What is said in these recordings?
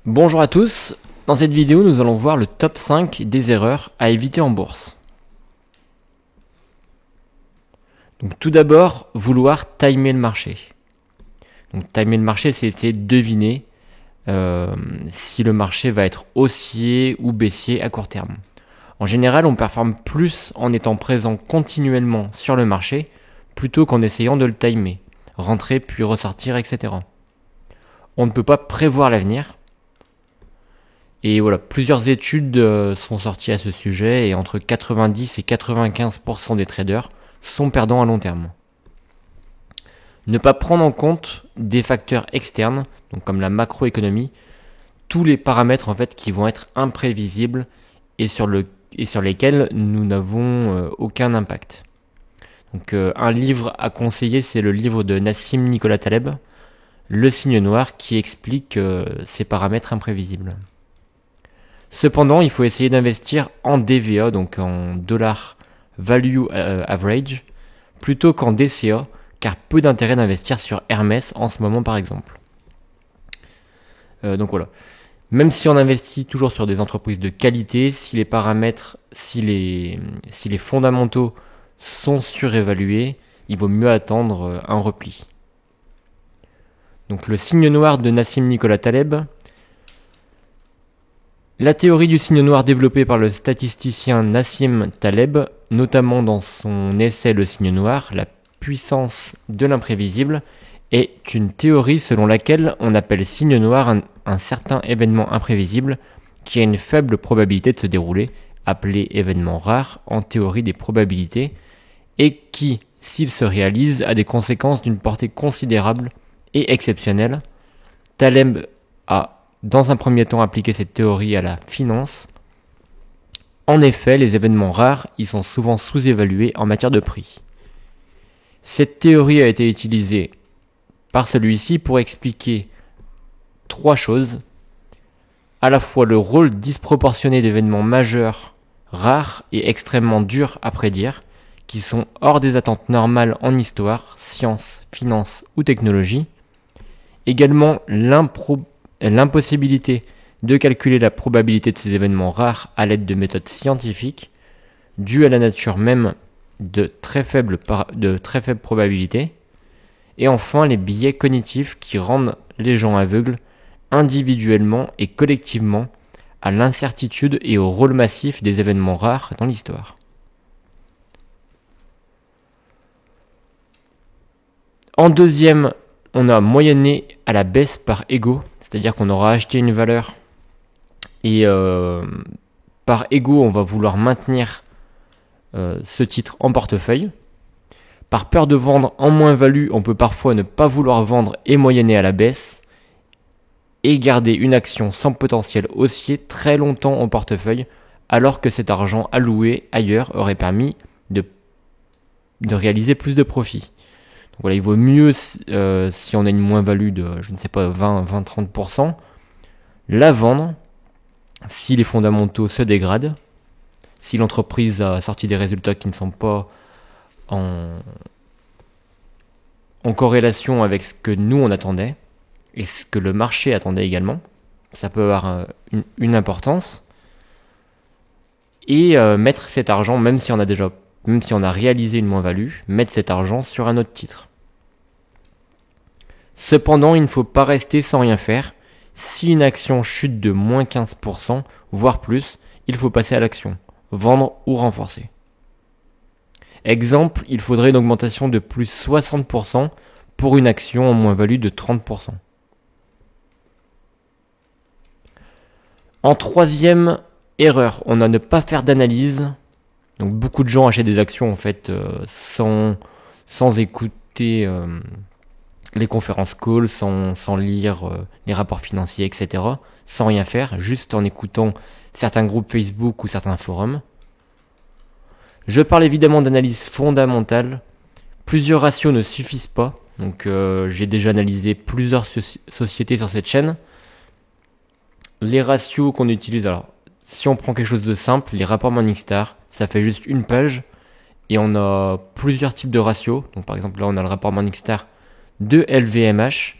Bonjour à tous, dans cette vidéo nous allons voir le top 5 des erreurs à éviter en bourse. Donc tout d'abord, vouloir timer le marché. Donc timer le marché, c'est deviner si le marché va être haussier ou baissier à court terme. En général, on performe plus en étant présent continuellement sur le marché plutôt qu'en essayant de le timer, rentrer puis ressortir, etc. On ne peut pas prévoir l'avenir. Et voilà, plusieurs études sont sorties à ce sujet et entre 90 et 95% des traders sont perdants à long terme. Ne pas prendre en compte des facteurs externes, donc comme la macroéconomie, tous les paramètres en fait qui vont être imprévisibles et sur lesquels nous n'avons aucun impact. Donc un livre à conseiller, c'est le livre de Nassim Nicolas Taleb, Le signe noir, qui explique ces paramètres imprévisibles. Cependant, il faut essayer d'investir en DVA, donc en Dollar Value Average, plutôt qu'en DCA, car peu d'intérêt d'investir sur Hermès en ce moment par exemple. Donc voilà. Même si on investit toujours sur des entreprises de qualité, si les paramètres, si les fondamentaux sont surévalués, il vaut mieux attendre un repli. Donc le signe noir de Nassim Nicolas Taleb. La théorie du signe noir développée par le statisticien Nassim Taleb, notamment dans son essai Le signe noir, la puissance de l'imprévisible, est une théorie selon laquelle on appelle signe noir un certain événement imprévisible qui a une faible probabilité de se dérouler, appelé événement rare en théorie des probabilités, et qui, s'il se réalise, a des conséquences d'une portée considérable et exceptionnelle. Taleb a dans un premier temps appliqué cette théorie à la finance. En effet, les événements rares y sont souvent sous-évalués en matière de prix. Cette théorie a été utilisée par celui-ci pour expliquer trois choses. À la fois le rôle disproportionné d'événements majeurs, rares et extrêmement durs à prédire, qui sont hors des attentes normales en histoire, sciences, finances ou technologie. Également l'impossibilité de calculer la probabilité de ces événements rares à l'aide de méthodes scientifiques, dues à la nature même de très faibles probabilités, et enfin les biais cognitifs qui rendent les gens aveugles individuellement et collectivement à l'incertitude et au rôle massif des événements rares dans l'histoire. En deuxième, on a moyenné à la baisse par ego, c'est-à-dire qu'on aura acheté une valeur et par ego on va vouloir maintenir ce titre en portefeuille. Par peur de vendre en moins-value, on peut parfois ne pas vouloir vendre et moyenner à la baisse et garder une action sans potentiel haussier très longtemps en portefeuille, alors que cet argent alloué ailleurs aurait permis de réaliser plus de profit. Donc voilà, il vaut mieux, si on a une moins-value de, je ne sais pas, 20-30%, la vendre si les fondamentaux se dégradent, si l'entreprise a sorti des résultats qui ne sont pas en corrélation avec ce que nous on attendait et ce que le marché attendait également. Ça peut avoir une importance. Et mettre cet argent, même si on a réalisé une moins-value, mettre cet argent sur un autre titre. Cependant, il ne faut pas rester sans rien faire. Si une action chute de moins 15%, voire plus, il faut passer à l'action, vendre ou renforcer. Exemple, il faudrait une augmentation de plus 60% pour une action en moins-value de 30%. En troisième erreur, on a ne pas faire d'analyse. Donc beaucoup de gens achètent des actions en fait sans écouter les conférences calls, sans lire les rapports financiers, etc. Sans rien faire, juste en écoutant certains groupes Facebook ou certains forums. Je parle évidemment d'analyse fondamentale. Plusieurs ratios ne suffisent pas. Donc j'ai déjà analysé plusieurs sociétés sur cette chaîne. Les ratios qu'on utilise, alors si on prend quelque chose de simple, les rapports Morningstar, ça fait juste une page et on a plusieurs types de ratios. Donc par exemple là on a le rapport Morningstar de LVMH.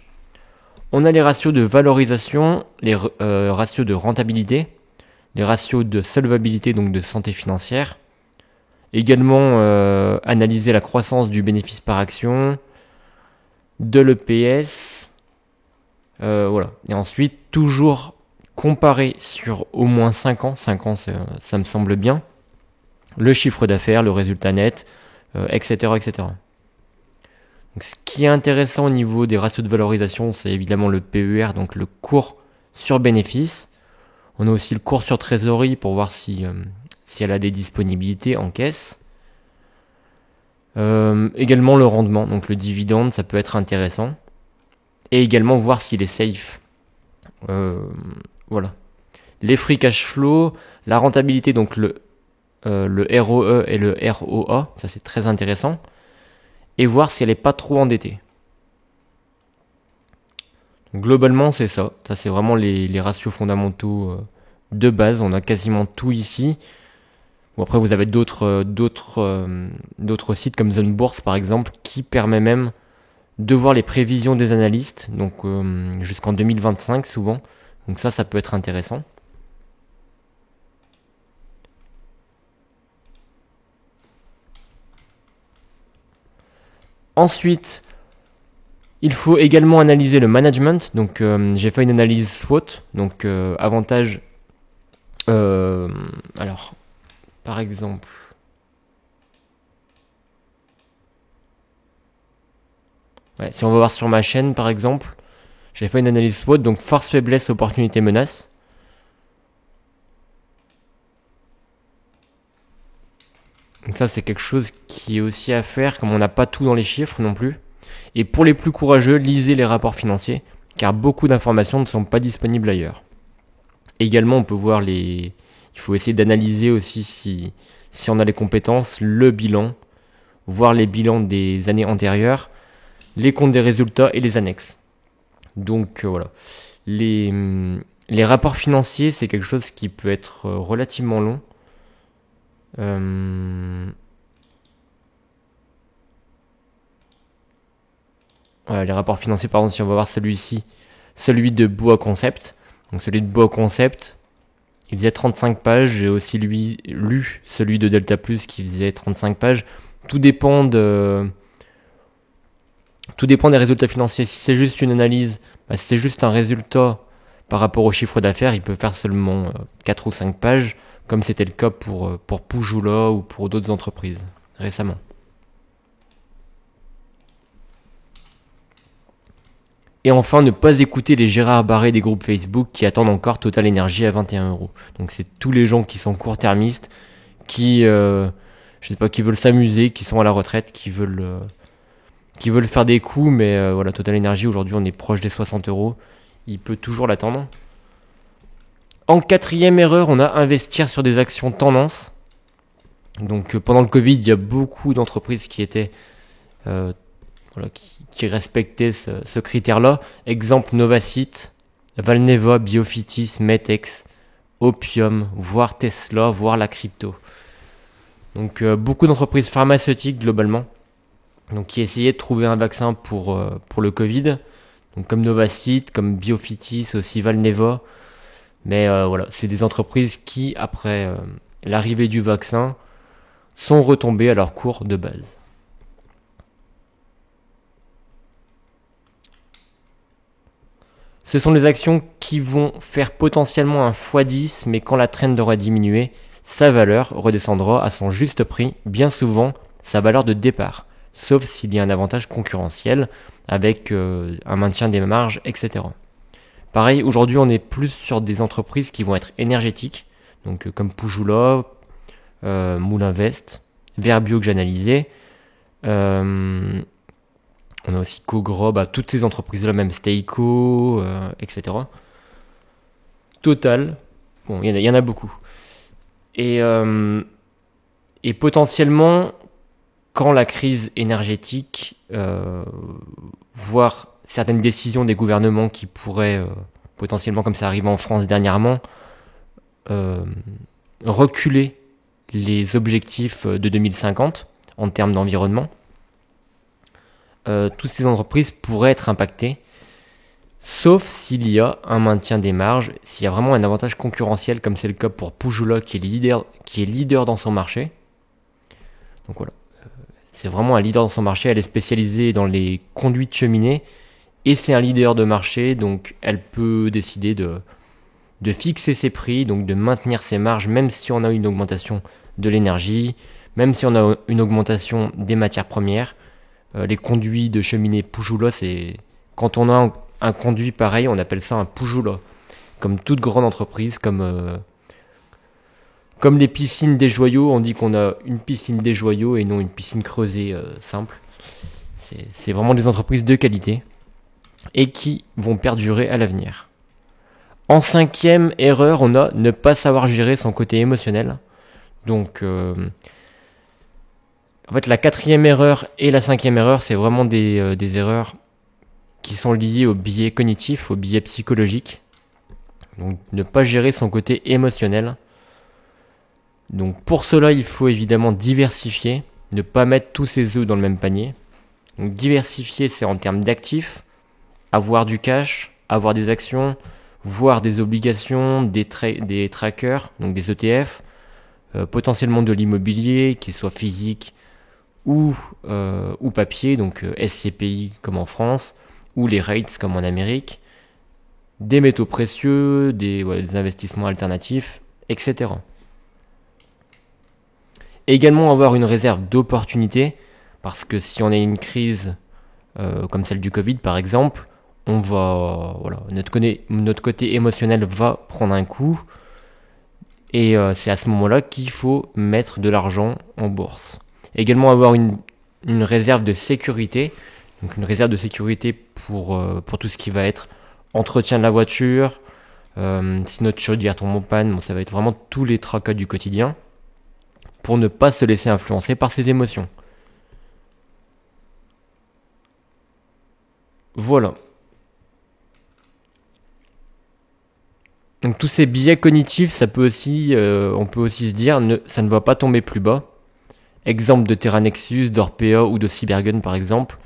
On a les ratios de valorisation, les ratios de rentabilité, les ratios de solvabilité, donc de santé financière. Également, analyser la croissance du bénéfice par action, de l'EPS. Voilà. Et ensuite, toujours comparer sur au moins 5 ans. 5 ans, ça me semble bien. Le chiffre d'affaires, le résultat net, etc., etc. Donc, ce qui est intéressant au niveau des ratios de valorisation, c'est évidemment le PER, donc le cours sur bénéfice. On a aussi le cours sur trésorerie pour voir si elle a des disponibilités en caisse. Également le rendement, donc le dividende, ça peut être intéressant. Et également voir s'il est safe. Voilà. Les free cash flow, la rentabilité, donc le ROE et le ROA, ça c'est très intéressant. Et voir si elle n'est pas trop endettée. Donc, globalement, c'est ça. Ça, c'est vraiment les ratios fondamentaux de base. On a quasiment tout ici. Bon, après, vous avez d'autres sites comme Zone Bourse, par exemple, qui permet même de voir les prévisions des analystes, donc jusqu'en 2025 souvent. Donc ça peut être intéressant. Ensuite, il faut également analyser le management. Donc j'ai fait une analyse SWOT, donc avantage. Alors, par exemple, ouais, si on va voir sur ma chaîne, par exemple, j'ai fait une analyse SWOT, donc force, faiblesse, opportunité, menace. Donc ça, c'est quelque chose qui est aussi à faire, comme on n'a pas tout dans les chiffres non plus. Et pour les plus courageux, lisez les rapports financiers, car beaucoup d'informations ne sont pas disponibles ailleurs. Également, on peut voir il faut essayer d'analyser aussi si on a les compétences, le bilan, voir les bilans des années antérieures, les comptes des résultats et les annexes. Donc voilà. Les rapports financiers, c'est quelque chose qui peut être relativement long. Voilà, les rapports financiers, par exemple, si on va voir celui-ci, celui de Boa Concept. Donc celui de Boa Concept, il faisait 35 pages. J'ai aussi lu celui de Delta Plus qui faisait 35 pages. Tout dépend des résultats financiers. Si c'est juste une analyse, si c'est juste un résultat par rapport au chiffre d'affaires, il peut faire seulement 4 ou 5 pages, comme c'était le cas pour Pujula ou pour d'autres entreprises récemment. Et enfin, ne pas écouter les Gérard Barré des groupes Facebook qui attendent encore Total Energy à 21€. Donc c'est tous les gens qui sont court-termistes, qui veulent s'amuser, qui sont à la retraite, qui veulent faire des coups, mais voilà, Total Energy aujourd'hui on est proche des 60€. Il peut toujours l'attendre. En quatrième erreur, on a investir sur des actions tendance. Donc pendant le Covid, il y a beaucoup d'entreprises qui étaient qui respectaient ce critère-là. Exemple Novacite, Valneva, Biofitis, Metex, Opium, voire Tesla, voire la crypto. Donc beaucoup d'entreprises pharmaceutiques globalement, donc qui essayaient de trouver un vaccin pour le Covid. Donc comme Novacite, comme Biofitis, aussi Valneva. Mais voilà, c'est des entreprises qui, après l'arrivée du vaccin, sont retombées à leur cours de base. Ce sont des actions qui vont faire potentiellement un x10, mais quand la trend aura diminué, sa valeur redescendra à son juste prix, bien souvent sa valeur de départ, sauf s'il y a un avantage concurrentiel avec un maintien des marges, etc. Pareil, aujourd'hui on est plus sur des entreprises qui vont être énergétiques, donc comme Pujula, Moulinvest, Verbio que j'ai analysé. On a aussi Cogra, toutes ces entreprises-là, même Steico, etc. Total, bon, il y en a beaucoup. Et potentiellement, quand la crise énergétique, voire certaines décisions des gouvernements qui pourraient, potentiellement, comme ça arrive en France dernièrement, reculer les objectifs de 2050 en termes d'environnement, toutes ces entreprises pourraient être impactées. Sauf s'il y a un maintien des marges, s'il y a vraiment un avantage concurrentiel, comme c'est le cas pour Pujula qui est leader dans son marché. Donc voilà, c'est vraiment un leader dans son marché, elle est spécialisée dans les conduits de cheminée, et c'est un leader de marché, donc elle peut décider de fixer ses prix, donc de maintenir ses marges, même si on a une augmentation de l'énergie, même si on a une augmentation des matières premières. Les conduits de cheminée Pujula, c'est quand on a un conduit pareil, on appelle ça un Pujula. Comme toute grande entreprise, comme les piscines des joyaux, on dit qu'on a une piscine des joyaux et non une piscine creusée simple. C'est vraiment des entreprises de qualité et qui vont perdurer à l'avenir. En 5e erreur, on a ne pas savoir gérer son côté émotionnel. Donc, en fait, la 4e erreur et la 5e erreur, c'est vraiment des erreurs qui sont liées au biais cognitif, au biais psychologique. Donc, ne pas gérer son côté émotionnel. Donc, pour cela, il faut évidemment diversifier, ne pas mettre tous ses œufs dans le même panier. Donc, diversifier, c'est en termes d'actifs, avoir du cash, avoir des actions, voire des obligations, des trackers, donc des ETF, potentiellement de l'immobilier, qu'il soit physique ou papier, donc SCPI comme en France, ou les REITs comme en Amérique, des métaux précieux, des investissements alternatifs, etc. Également avoir une réserve d'opportunités, parce que si on a une crise comme celle du Covid par exemple, notre côté émotionnel va prendre un coup, et c'est à ce moment-là qu'il faut mettre de l'argent en bourse. Également avoir une réserve de sécurité, donc une réserve de sécurité pour tout ce qui va être entretien de la voiture, si notre chaudière tombe en panne, ça va être vraiment tous les tracas du quotidien, pour ne pas se laisser influencer par ses émotions. Voilà. Donc tous ces biais cognitifs, on peut aussi se dire, ça ne va pas tomber plus bas. Exemple de Terranexus, d'Orpea ou de Cybergun par exemple.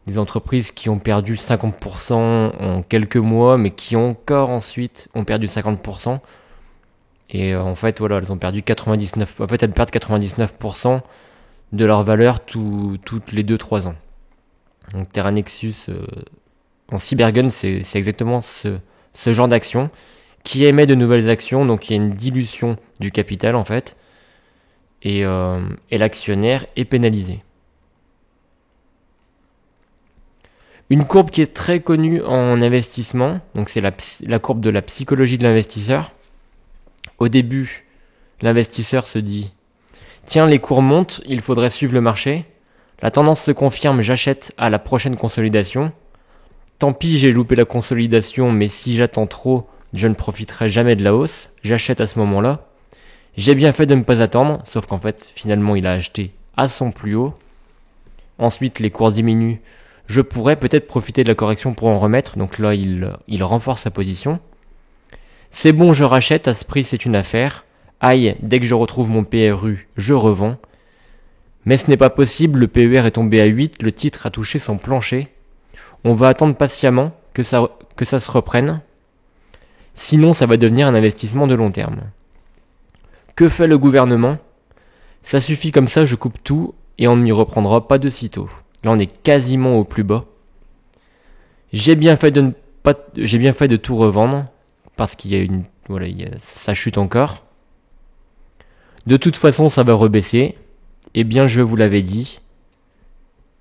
Des entreprises qui ont perdu 50% en quelques mois, mais qui encore ensuite ont perdu 50%. Et en fait, voilà, elles ont perdu 99%. En fait, elles perdent 99% de leur valeur toutes les 2-3 ans. Donc Terranexus en Cybergun, c'est exactement ce genre d'action qui émet de nouvelles actions, donc il y a une dilution du capital en fait, et l'actionnaire est pénalisé. Une courbe qui est très connue en investissement, donc c'est la courbe de la psychologie de l'investisseur. Au début, l'investisseur se dit « Tiens, les cours montent, il faudrait suivre le marché. La tendance se confirme, j'achète à la prochaine consolidation. Tant pis, j'ai loupé la consolidation, mais si j'attends trop, je ne profiterai jamais de la hausse. J'achète à ce moment-là. J'ai bien fait de ne pas attendre, sauf qu'en fait, finalement, il a acheté à son plus haut. Ensuite, les cours diminuent. Je pourrais peut-être profiter de la correction pour en remettre. Donc là, il renforce sa position. C'est bon, je rachète. À ce prix, c'est une affaire. Aïe, dès que je retrouve mon PRU, je revends. Mais ce n'est pas possible, le PER est tombé à 8, le titre a touché son plancher. On va attendre patiemment que ça se reprenne. Sinon, ça va devenir un investissement de long terme. Que fait le gouvernement ? Ça suffit comme ça, je coupe tout et on ne m'y reprendra pas de sitôt. Là, on est quasiment au plus bas. J'ai bien fait de tout revendre parce qu'il y a ça chute encore. De toute façon, ça va rebaisser. Eh bien, je vous l'avais dit.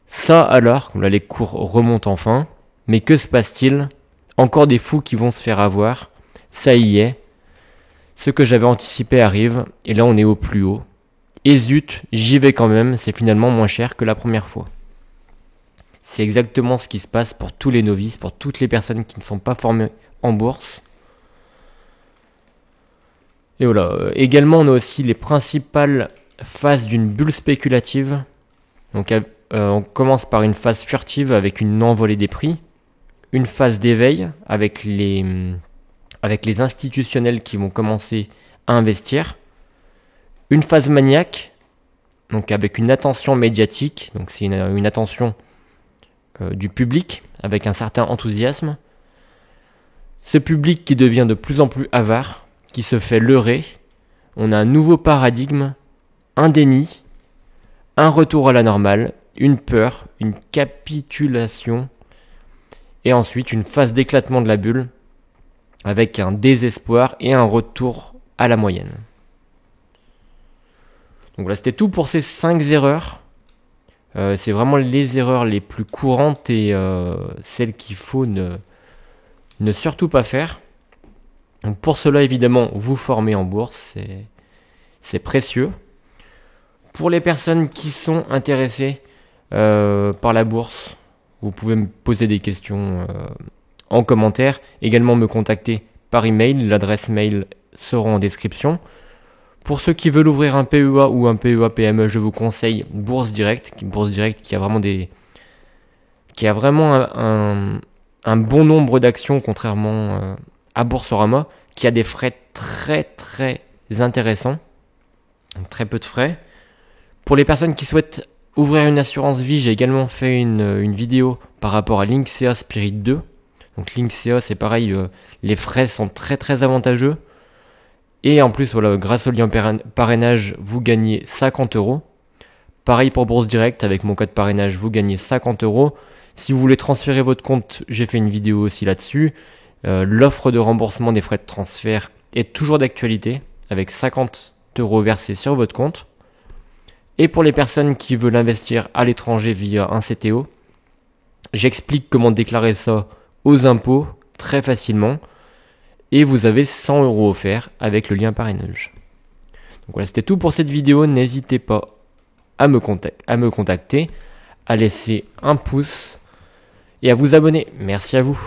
Ça alors, là, les cours remontent enfin. Mais que se passe-t-il ? Encore des fous qui vont se faire avoir. Ça y est. Ce que j'avais anticipé arrive. Et là, on est au plus haut. Et zut, j'y vais quand même. C'est finalement moins cher que la première fois. C'est exactement ce qui se passe pour tous les novices, pour toutes les personnes qui ne sont pas formées en bourse. Et voilà. Également, on a aussi les principales phases d'une bulle spéculative. Donc, on commence par une phase furtive avec une envolée des prix. Une phase d'éveil avec les institutionnels qui vont commencer à investir. Une phase maniaque, donc avec une attention médiatique. Donc, c'est une attention du public avec un certain enthousiasme. Ce public qui devient de plus en plus avare, qui se fait leurrer, on a un nouveau paradigme, un déni, un retour à la normale, une peur, une capitulation, et ensuite une phase d'éclatement de la bulle, avec un désespoir et un retour à la moyenne. Donc là, c'était tout pour ces 5 erreurs. C'est vraiment les erreurs les plus courantes et celles qu'il faut ne surtout pas faire. Donc pour cela, évidemment, vous former en bourse, c'est précieux. Pour les personnes qui sont intéressées par la bourse, vous pouvez me poser des questions en commentaire. Également me contacter par email, l'adresse mail sera en description. Pour ceux qui veulent ouvrir un PEA ou un PEA PME, je vous conseille Bourse Direct qui a vraiment un bon nombre d'actions, contrairement à Boursorama, qui a des frais très très intéressants, donc très peu de frais. Pour les personnes qui souhaitent ouvrir une assurance vie, j'ai également fait une vidéo par rapport à Linksea Spirit 2. Donc Linksea, c'est pareil, les frais sont très très avantageux. Et en plus, voilà, grâce au lien parrainage, vous gagnez 50 €. Pareil pour Bourse Direct, avec mon code parrainage, vous gagnez 50 €. Si vous voulez transférer votre compte, j'ai fait une vidéo aussi là-dessus. L'offre de remboursement des frais de transfert est toujours d'actualité, avec 50 € versés sur votre compte. Et pour les personnes qui veulent investir à l'étranger via un CTO, j'explique comment déclarer ça aux impôts très facilement. Et vous avez 100 € offerts avec le lien parrainage. Donc voilà, c'était tout pour cette vidéo. N'hésitez pas à me contacter, à laisser un pouce et à vous abonner. Merci à vous.